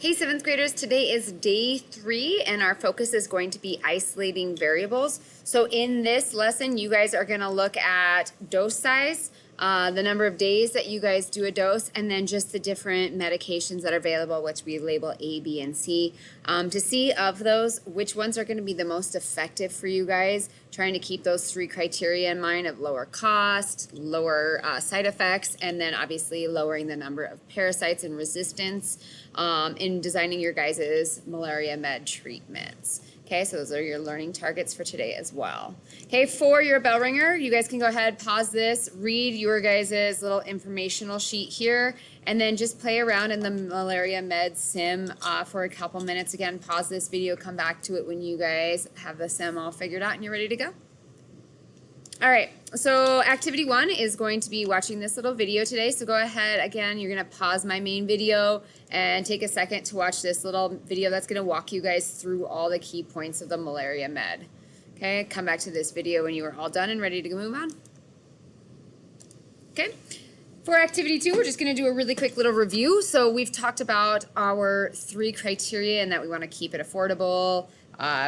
Hey, seventh graders, today is day 3 and our focus is going to be isolating variables. So in this lesson, you guys are going to look at dose size, the number of days that you guys do a dose, and then just the different medications that are available, which we label A, B, and C. To see of those, which ones are going to be the most effective for you guys, trying to keep those 3 criteria in mind of lower cost, lower side effects, and then obviously lowering the number of parasites and resistance in designing your guys' malaria med treatments. Okay, so those are your learning targets for today as well. Okay, for your bell ringer, you guys can go ahead, pause this, read your guys' little informational sheet here, and then just play around in the malaria med sim for a couple minutes. Again, pause this video, come back to it when you guys have the sim all figured out and you're ready to go. All right, so activity 1 is going to be watching this little video today. So go ahead, again, you're gonna pause my main video and take a second to watch this little video that's gonna walk you guys through all the key points of the malaria med. Okay, come back to this video when you are all done and ready to move on. Okay, for activity 2, we're just gonna do a really quick little review. So we've talked about our 3 criteria and that we wanna keep it affordable,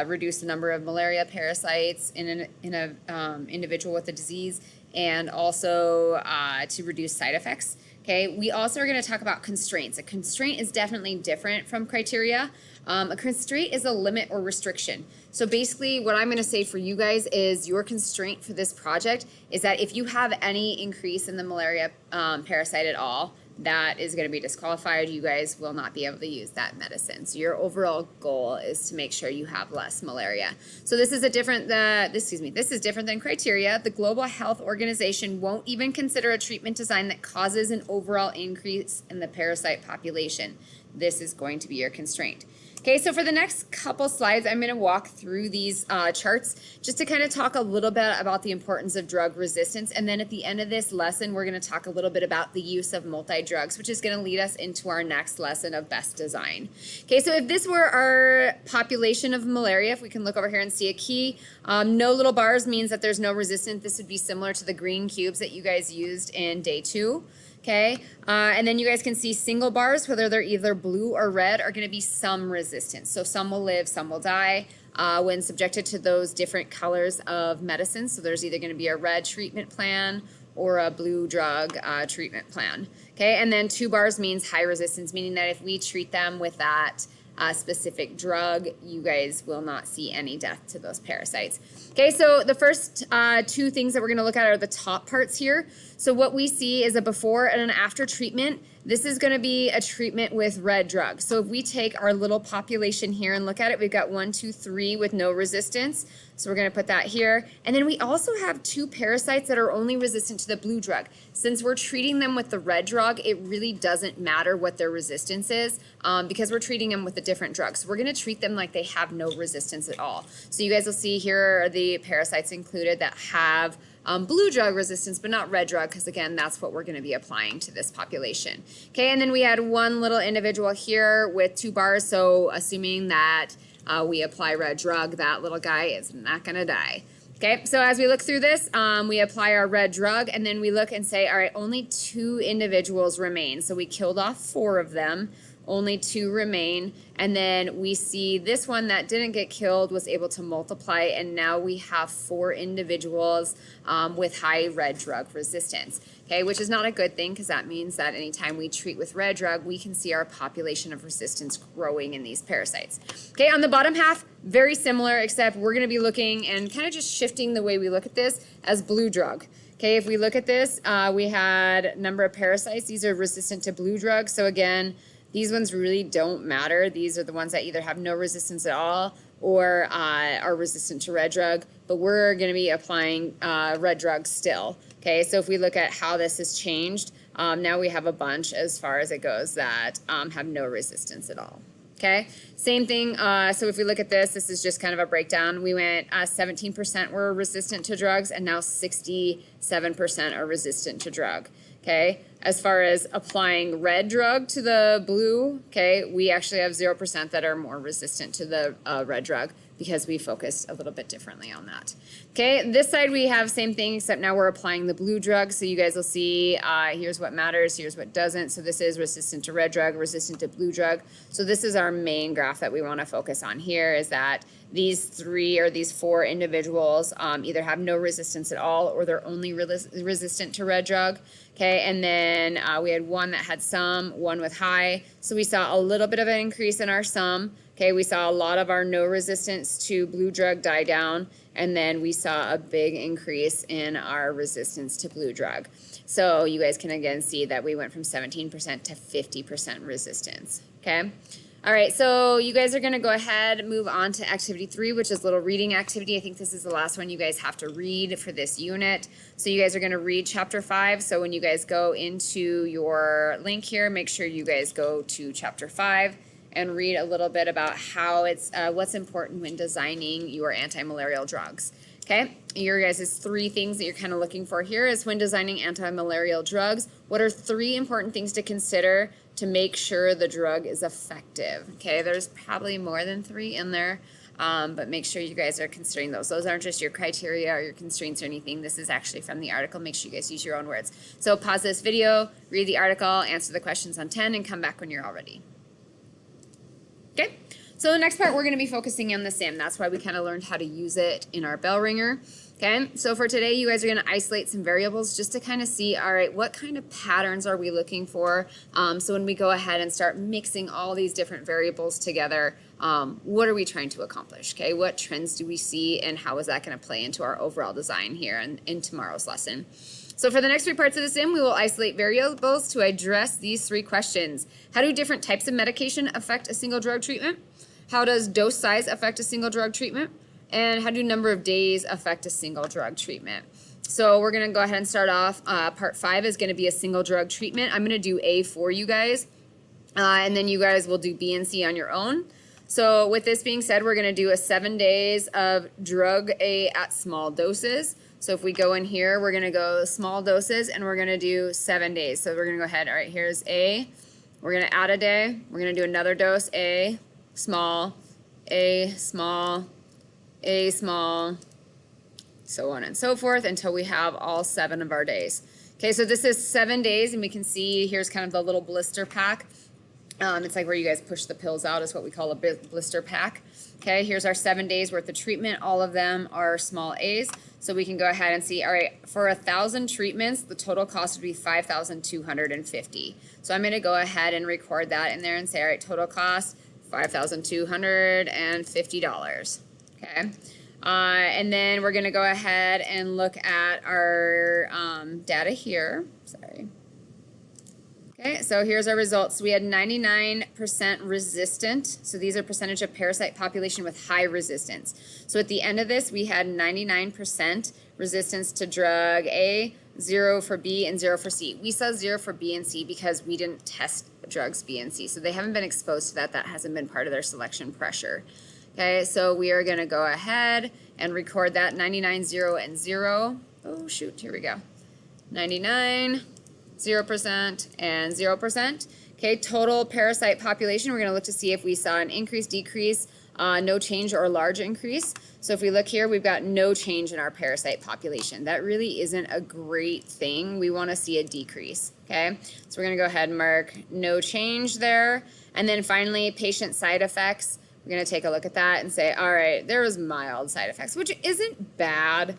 reduce the number of malaria parasites in an individual with the disease, and also to reduce side effects. Okay, we also are going to talk about constraints. A constraint is definitely different from criteria. A constraint is a limit or restriction. So basically what I'm going to say for you guys is your constraint for this project is that if you have any increase in the malaria parasite at all, that is going to be disqualified. You guys will not be able to use that medicine. So your overall goal is to make sure you have less malaria. So this is different than criteria. The Global Health Organization won't even consider a treatment design that causes an overall increase in the parasite population. This is going to be your constraint. Okay, so for the next couple slides, I'm going to walk through these charts just to kind of talk a little bit about the importance of drug resistance. And then at the end of this lesson, we're going to talk a little bit about the use of multi-drugs, which is going to lead us into our next lesson of best design. Okay, so if this were our population of malaria, if we can look over here and see a key, no little bars means that there's no resistance. This would be similar to the green cubes that you guys used in day 2. Okay, and then you guys can see single bars, whether they're either blue or red, are going to be some resistance. So some will live, some will die when subjected to those different colors of medicine. So there's either going to be a red treatment plan or a blue drug treatment plan. Okay, and then 2 bars means high resistance, meaning that if we treat them with that specific drug, you guys will not see any death to those parasites. Okay, so the first 2 things that we're going to look at are the top parts here. So what we see is a before and an after treatment. This is going to be a treatment with red drug. So if we take our little population here and look at it, we've got 1, 2, 3 with no resistance. So we're going to put that here. And then we also have 2 parasites that are only resistant to the blue drug. Since we're treating them with the red drug, it really doesn't matter what their resistance is because we're treating them with a different drug. So we're going to treat them like they have no resistance at all. So you guys will see here are the parasites included that have blue drug resistance, but not red drug, because again, that's what we're going to be applying to this population. Okay, and then we had 1 little individual here with 2 bars, so assuming that we apply red drug, that little guy is not going to die. Okay, so as we look through this, we apply our red drug, and then we look and say, all right, only 2 individuals remain. So we killed off 4 of them. Only 2 remain, and then we see this one that didn't get killed was able to multiply, and now we have 4 individuals with high red drug resistance. Okay, which is not a good thing because that means that anytime we treat with red drug, we can see our population of resistance growing in these parasites. Okay, on the bottom half, very similar, except we're going to be looking and kind of just shifting the way we look at this as blue drug. Okay, if we look at this, we had number of parasites. These are resistant to blue drug, so again, these ones really don't matter. These are the ones that either have no resistance at all or are resistant to red drug, but we're going to be applying red drug still. Okay, so if we look at how this has changed, now we have a bunch as far as it goes that have no resistance at all. Okay, same thing. So if we look at this, this is just kind of a breakdown. We went 17% were resistant to drugs, and now 67% are resistant to drug. Okay, as far as applying red drug to the blue, okay, we actually have 0% that are more resistant to the red drug. because we focused a little bit differently on that. Okay, this side we have same thing, except now we're applying the blue drug. So you guys will see here's what matters, here's what doesn't. So this is resistant to red drug, resistant to blue drug. So this is our main graph that we want to focus on here, is that these four individuals either have no resistance at all, or they're only resistant to red drug. Okay, and then we had one that had some, one with high. So we saw a little bit of an increase in our sum. Okay, we saw a lot of our no resistance to blue drug die down, and then we saw a big increase in our resistance to blue drug. So you guys can again see that we went from 17% to 50% resistance. Okay. All right, so you guys are going to go ahead and move on to activity 3, which is little reading activity. I think this is the last one you guys have to read for this unit. So you guys are going to read chapter 5. So when you guys go into your link here, make sure you guys go to chapter 5 and read a little bit about how it's what's important when designing your anti-malarial drugs. Okay, your guys' 3 things that you're kind of looking for here is when designing anti-malarial drugs, what are 3 important things to consider to make sure the drug is effective? Okay, there's probably more than 3 in there, but make sure you guys are considering those. Those aren't just your criteria or your constraints or anything. This is actually from the article. Make sure you guys use your own words. So pause this video, read the article, answer the questions on 10, and come back when you're all ready. Okay, so the next part we're going to be focusing on the SIM. That's why we kind of learned how to use it in our bell ringer. Okay, so for today you guys are going to isolate some variables just to kind of see, all right, what kind of patterns are we looking for? So when we go ahead and start mixing all these different variables together, what are we trying to accomplish? Okay, what trends do we see, and how is that going to play into our overall design here in tomorrow's lesson? So for the next 3 parts of the SIM, we will isolate variables to address these 3 questions. How do different types of medication affect a single drug treatment? How does dose size affect a single drug treatment? And how do number of days affect a single drug treatment? So we're going to go ahead and start off. Part 5 is going to be a single drug treatment. I'm going to do A for you guys, and then you guys will do B and C on your own. So with this being said, we're going to do a 7 days of drug A at small doses. So if we go in here, we're going to go small doses, and we're going to do 7 days. So we're going to go ahead. All right, here's A. We're going to add a day. We're going to do another dose, A, small, A, small, A, small, so on and so forth until we have all 7 of our days. Okay, so this is 7 days, and we can see here's kind of the little blister pack. It's like where you guys push the pills out is what we call a blister pack. Okay, here's our 7 days worth of treatment. All of them are small A's. So we can go ahead and see, all right, for 1,000 treatments, the total cost would be $5,250. So I'm going to go ahead and record that in there and say, all right, total cost, $5,250. Okay. And then we're going to go ahead and look at our data here. Sorry. Okay, so here's our results. So we had 99% resistant. So these are percentage of parasite population with high resistance. So at the end of this, we had 99% resistance to drug A, 0 for B, and 0 for C. We saw 0 for B and C because we didn't test drugs B and C. So they haven't been exposed to that. That hasn't been part of their selection pressure. Okay, so we are going to go ahead and record that 99, 0, and 0. Oh, shoot, here we go. 99, 0%, and 0%. Okay, total parasite population, we're going to look to see if we saw an increase, decrease, no change, or large increase. So if we look here, we've got no change in our parasite population. That really isn't a great thing. We want to see a decrease. Okay, so we're going to go ahead and mark no change there. And then finally, patient side effects. We're going to take a look at that and say, all right, there was mild side effects, which isn't bad.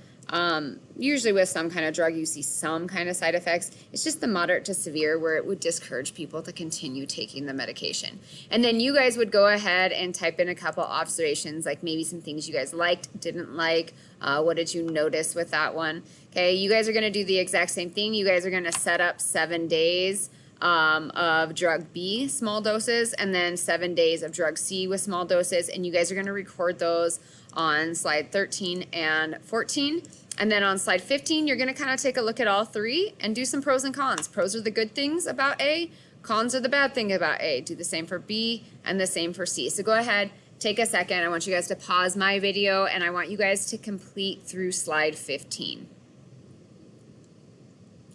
Usually with some kind of drug, you see some kind of side effects. It's just the moderate to severe where it would discourage people to continue taking the medication. And then you guys would go ahead and type in a couple observations, like maybe some things you guys liked, didn't like. What did you notice with that one? Okay, you guys are going to do the exact same thing. You guys are going to set up 7 days of drug B, small doses, and then 7 days of drug C with small doses, and you guys are going to record those on slide 13 and 14. And then on slide 15, you're going to kind of take a look at all 3 and do some pros and cons. Pros are the good things about A, cons are the bad thing about A. Do the same for B and the same for C. So go ahead, take a second. I want you guys to pause my video, and I want you guys to complete through slide 15.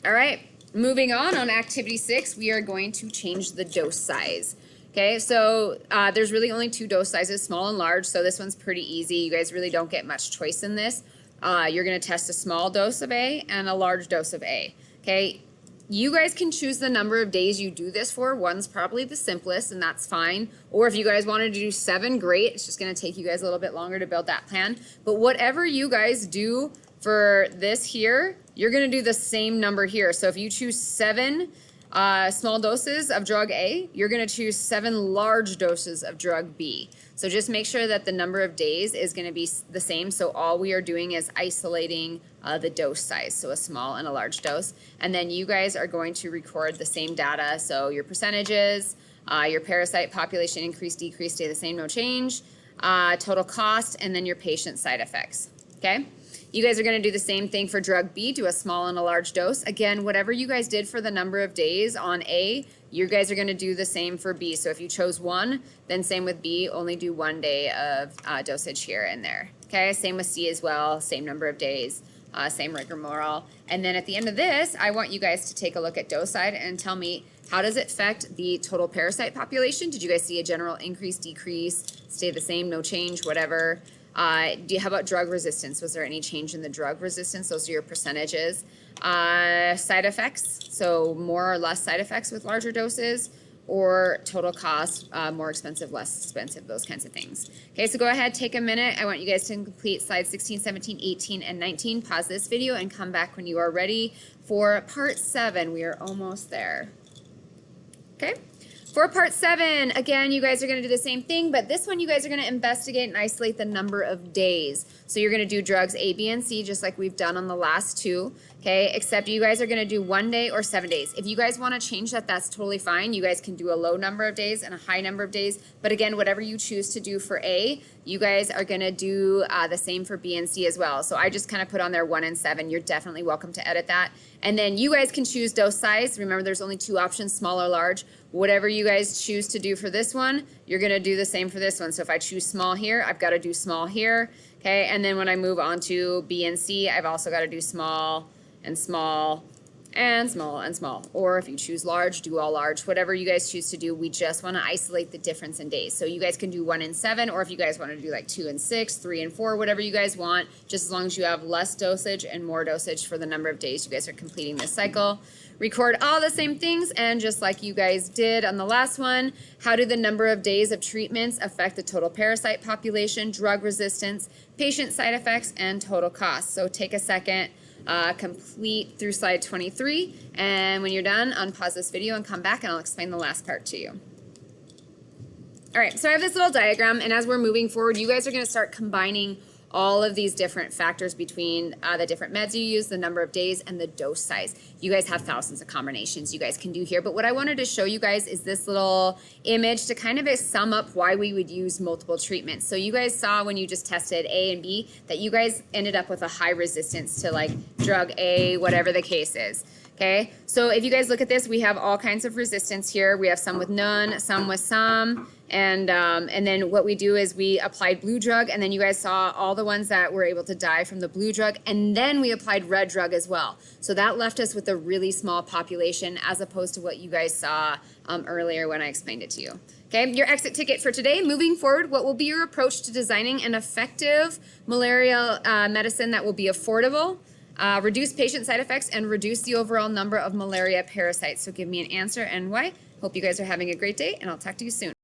All right. Moving on activity 6, we are going to change the dose size. Okay, so there's really only two dose sizes, small and large, so this one's pretty easy. You guys really don't get much choice in this. You're going to test a small dose of A and a large dose of A. Okay, you guys can choose the number of days you do this for. One's probably the simplest, and that's fine. Or if you guys wanted to do 7, great. It's just going to take you guys a little bit longer to build that plan. But whatever you guys do for this here, you're going to do the same number here. So if you choose 7 small doses of drug A, you're going to choose 7 large doses of drug B. So just make sure that the number of days is going to be the same. So all we are doing is isolating the dose size, so a small and a large dose. And then you guys are going to record the same data. So your percentages, your parasite population increase, decrease, stay the same, no change, total cost, and then your patient side effects. Okay? You guys are going to do the same thing for drug B, do a small and a large dose. Again, whatever you guys did for the number of days on A, you guys are going to do the same for B. So if you chose 1, then same with B, only do 1 day of dosage here and there. Okay, same with C as well, same number of days, same rigmarole. And then at the end of this, I want you guys to take a look at dose side and tell me, how does it affect the total parasite population? Did you guys see a general increase, decrease, stay the same, no change, whatever? How about drug resistance? Was there any change in the drug resistance? Those are your percentages. Side effects, so more or less side effects with larger doses, or total cost, more expensive, less expensive, those kinds of things. Okay, so go ahead, take a minute. I want you guys to complete slides 16, 17, 18, and 19. Pause this video and come back when you are ready for part 7. We are almost there. Okay. For part 7, again, you guys are going to do the same thing, but this one you guys are going to investigate and isolate the number of days. So you're going to do drugs A, B, and C just like we've done on the last 2, okay? Except you guys are going to do 1 day or 7 days. If you guys want to change that, that's totally fine. You guys can do a low number of days and a high number of days. But again, whatever you choose to do for A, you guys are going to do the same for B and C as well. So I just kind of put on there 1 and 7. You're definitely welcome to edit that. And then you guys can choose dose size. Remember, there's only 2 options, small or large. Whatever you guys choose to do for this one, you're going to do the same for this one. So if I choose small here, I've got to do small here. Okay, and then when I move on to B and C, I've also got to do small and small and small and small. Or if you choose large, do all large. Whatever you guys choose to do, we just want to isolate the difference in days. So you guys can do 1 and 7, or if you guys want to do like 2 and 6, 3 and 4, whatever you guys want, just as long as you have less dosage and more dosage for the number of days you guys are completing this cycle. Record all the same things, and just like you guys did on the last one, how do the number of days of treatments affect the total parasite population, drug resistance, patient side effects, and total cost? So take a second, complete through slide 23, and when you're done, unpause this video and come back and I'll explain the last part to you. All right, so I have this little diagram, and as we're moving forward, you guys are going to start combining all of these different factors between the different meds you use, the number of days, and the dose size. You guys have thousands of combinations you guys can do here, but what I wanted to show you guys is this little image to kind of sum up why we would use multiple treatments. So you guys saw when you just tested A and B that you guys ended up with a high resistance to like drug A, whatever the case is. Okay, so if you guys look at this, we have all kinds of resistance here. We have some with none, some with some, and then what we do is we applied blue drug, and then you guys saw all the ones that were able to die from the blue drug, and then we applied red drug as well. So that left us with a really small population as opposed to what you guys saw earlier when I explained it to you. Okay, your exit ticket for today. Moving forward, what will be your approach to designing an effective malaria medicine that will be affordable, reduce patient side effects, and reduce the overall number of malaria parasites? So give me an answer and why. Hope you guys are having a great day, and I'll talk to you soon.